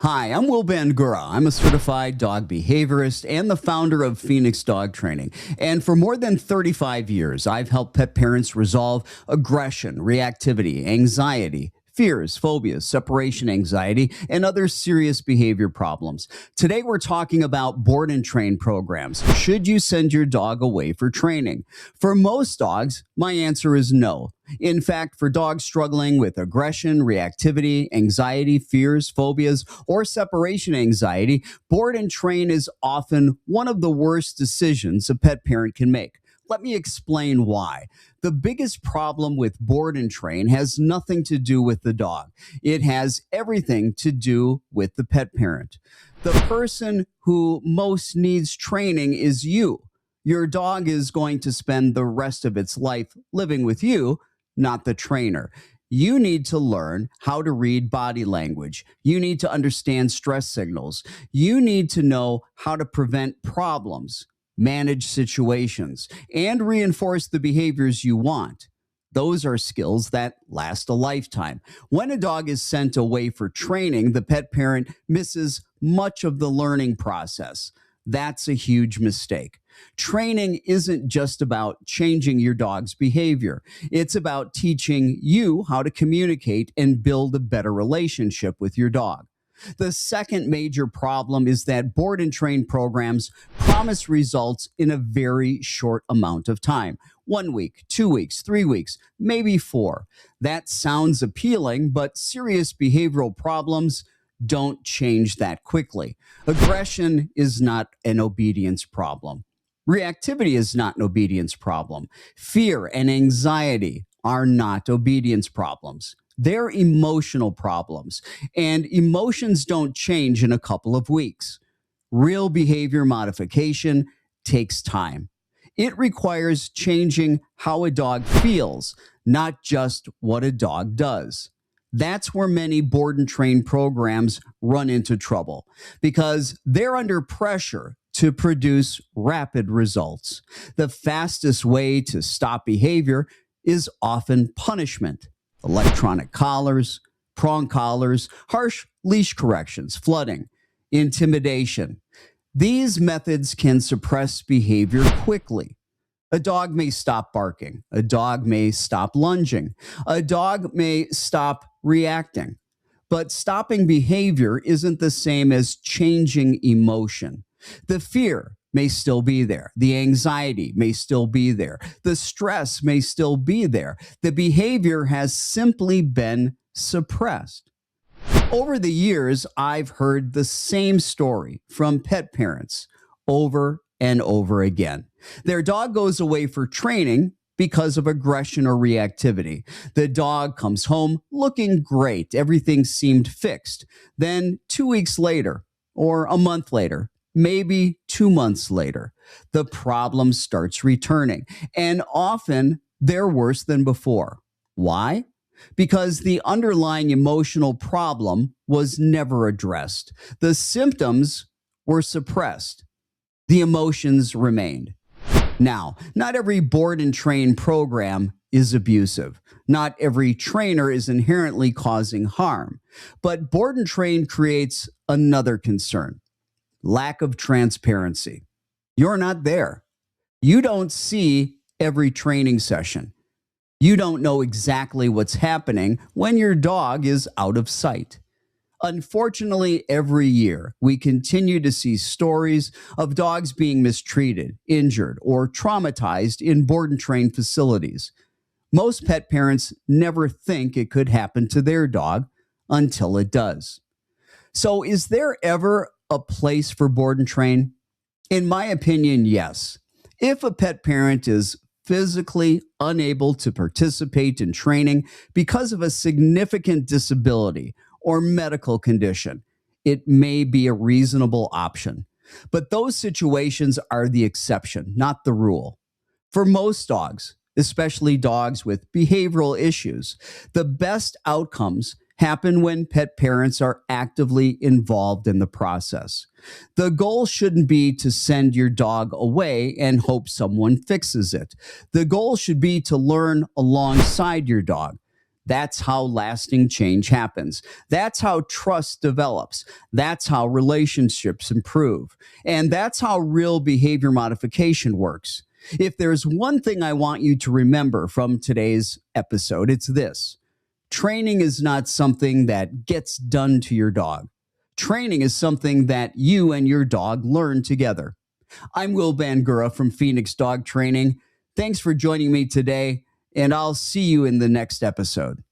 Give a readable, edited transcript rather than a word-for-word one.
Hi, I'm Will Bangura. I'm a certified dog behaviorist and the founder of Phoenix Dog Training. And for more than 35 years, I've helped pet parents resolve aggression, reactivity, anxiety, fears, phobias, separation anxiety, and other serious behavior problems. Today, we're talking about board and train programs. Should you send your dog away for training? For most dogs, my answer is no. In fact, for dogs struggling with aggression, reactivity, anxiety, fears, phobias, or separation anxiety, board and train is often one of the worst decisions a pet parent can make. Let me explain why. The biggest problem with board and train has nothing to do with the dog. It has everything to do with the pet parent. The person who most needs training is you. Your dog is going to spend the rest of its life living with you, not the trainer. You need to learn how to read body language. You need to understand stress signals. You need to know how to prevent problems, manage situations, and reinforce the behaviors you want. Those are skills that last a lifetime. When a dog is sent away for training, the pet parent misses much of the learning process. That's a huge mistake. Training isn't just about changing your dog's behavior. It's about teaching you how to communicate and build a better relationship with your dog. The second major problem is that board and train programs promise results in a very short amount of time. 1 week, 2 weeks, 3 weeks, maybe 4. That sounds appealing, but serious behavioral problems don't change that quickly. Aggression is not an obedience problem. Reactivity is not an obedience problem. Fear and anxiety are not obedience problems. They're emotional problems, and emotions don't change in a couple of weeks. Real behavior modification takes time. It requires changing how a dog feels, not just what a dog does. That's where many board and train programs run into trouble because they're under pressure to produce rapid results. The fastest way to stop behavior is often punishment. Electronic collars, prong collars, harsh leash corrections, flooding, intimidation. These methods can suppress behavior quickly. A dog may stop barking. A dog may stop lunging. A dog may stop reacting. But stopping behavior isn't the same as changing emotion. The fear may still be there. The anxiety may still be there. The stress may still be there. The behavior has simply been suppressed. Over the years, I've heard the same story from pet parents over and over again. Their dog goes away for training because of aggression or reactivity. The dog comes home looking great. Everything seemed fixed. Then 2 weeks later, or a month later, maybe 2 months later, the problem starts returning. And often they're worse than before. Why? Because the underlying emotional problem was never addressed. The symptoms were suppressed. The emotions remained. Now, not every board and train program is abusive. Not every trainer is inherently causing harm. But board and train creates another concern: lack of transparency. You're not there. You don't see every training session. You don't know exactly what's happening when your dog is out of sight. Unfortunately, every year, we continue to see stories of dogs being mistreated, injured, or traumatized in board and train facilities. Most pet parents never think it could happen to their dog until it does. So, is there ever a place for board and train? In my opinion, yes. If a pet parent is physically unable to participate in training because of a significant disability or medical condition, it may be a reasonable option. But those situations are the exception, not the rule. For most dogs, especially dogs with behavioral issues, the best outcomes happen when pet parents are actively involved in the process. The goal shouldn't be to send your dog away and hope someone fixes it. The goal should be to learn alongside your dog. That's how lasting change happens. That's how trust develops. That's how relationships improve. And that's how real behavior modification works. If there's one thing I want you to remember from today's episode, it's this: training is not something that gets done to your dog. Training is something that you and your dog learn together. I'm Will Bangura from Phoenix Dog Training. Thanks for joining me today, and I'll see you in the next episode.